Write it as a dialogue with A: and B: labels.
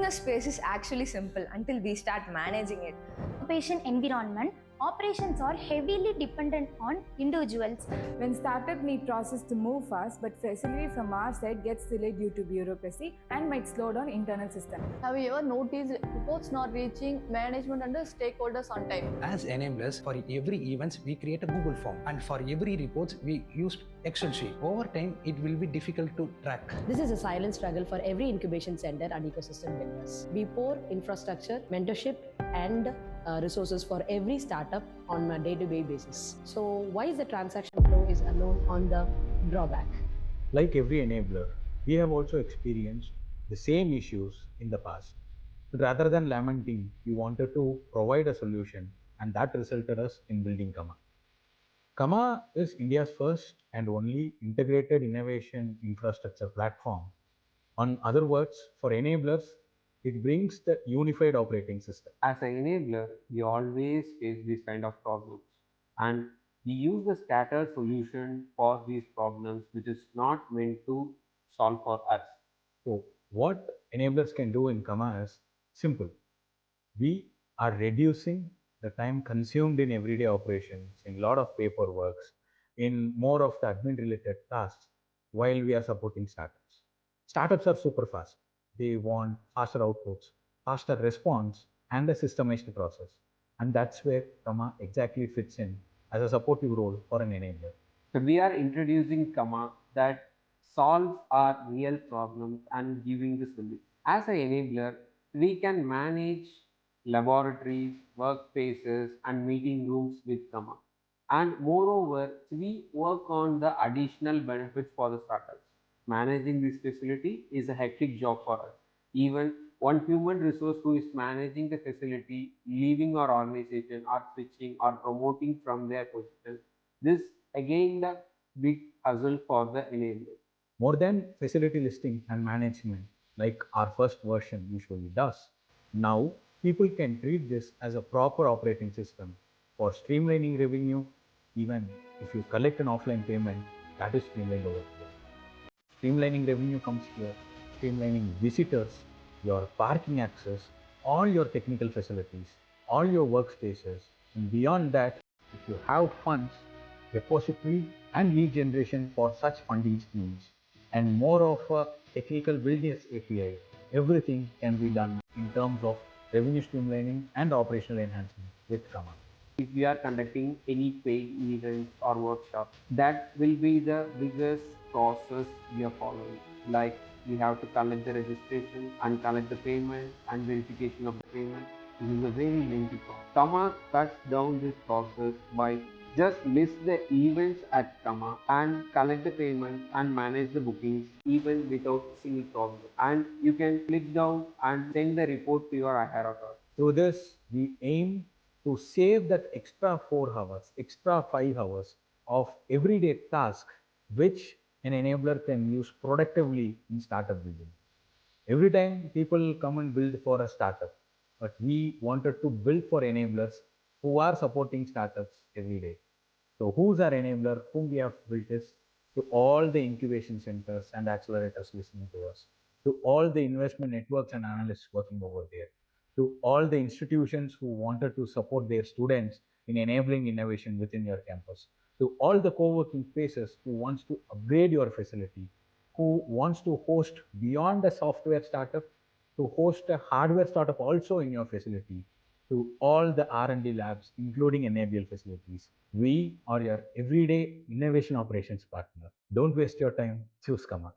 A: Owning a space is actually simple until we start managing it.
B: Patient environment, operations are heavily dependent on individuals.
C: When startup need process to move fast, but facility from our side gets delayed due to bureaucracy and might slow down internal system.
D: Have you ever noticed reports not reaching management and stakeholders on time?
E: As enablers, for every events, we create a Google form, and for every reports, we used Excel sheet. Over time, it will be difficult to track.
F: This is a silent struggle for every incubation center and ecosystem builders. We pour infrastructure, mentorship, and resources for every startup on a day-to-day basis. So why is the transaction flow is alone on the drawback?
G: Like every enabler, we have also experienced the same issues in the past. But rather than lamenting, we wanted to provide a solution, and that resulted us in building Cumma. Cumma is India's first and only integrated innovation infrastructure platform. On other words, for enablers, it brings the unified operating system.
H: As an enabler, we always face these kind of problems, and we use the scattered solution for these problems, which is not meant to solve for us.
G: So what enablers can do in Cumma is simple. We are reducing the time consumed in everyday operations, in a lot of paperwork, in more of the admin related tasks while we are supporting startups. Startups are super fast. They want faster outputs, faster response, and a systemized process. And that's where Cumma exactly fits in as a supportive role for an enabler.
H: So we are introducing Cumma that solves our real problems and giving the solution. As an enabler, we can manage laboratories, workspaces, and meeting rooms with Cumma. And moreover, we work on the additional benefits for the startups. Managing this facility is a hectic job for us. Even one human resource who is managing the facility, leaving our organization or switching or promoting from their position, this again the big hustle for the enabler.
G: More than facility listing and management, like our first version usually does, now people can treat this as a proper operating system for streamlining revenue. Even if you collect an offline payment, that is streamlined over here. Streamlining revenue comes here, streamlining visitors, your parking access, all your technical facilities, all your workspaces, and beyond that, if you have funds, repository and lead generation for such funding schemes, and more of a technical business API, everything can be done in terms of revenue streamlining and operational enhancement with Cumma.
H: If we are conducting any paid events or workshops, that will be the biggest process we are following. Like we have to collect the registration and collect the payment and verification of the payment. This is a very lengthy process. Cumma cuts down this process by just list the events at Cumma and collect the payment and manage the bookings even without any problem. And you can click down and send the report to your hierarchy.
G: Through this, we aim to save that extra 4 hours, extra 5 hours of everyday task which an enabler can use productively in startup building. Every time people come and build for a startup, but we wanted to build for enablers who are supporting startups every day. So who's our enabler, whom we have built is to all the incubation centers and accelerators listening to us, to all the investment networks and analysts working over there, to all the institutions who wanted to support their students in enabling innovation within your campus, to all the co-working spaces who wants to upgrade your facility, who wants to host beyond a software startup, to host a hardware startup also in your facility, to all the R&D labs, including enabler facilities. We are your everyday innovation operations partner. Don't waste your time, choose Cumma.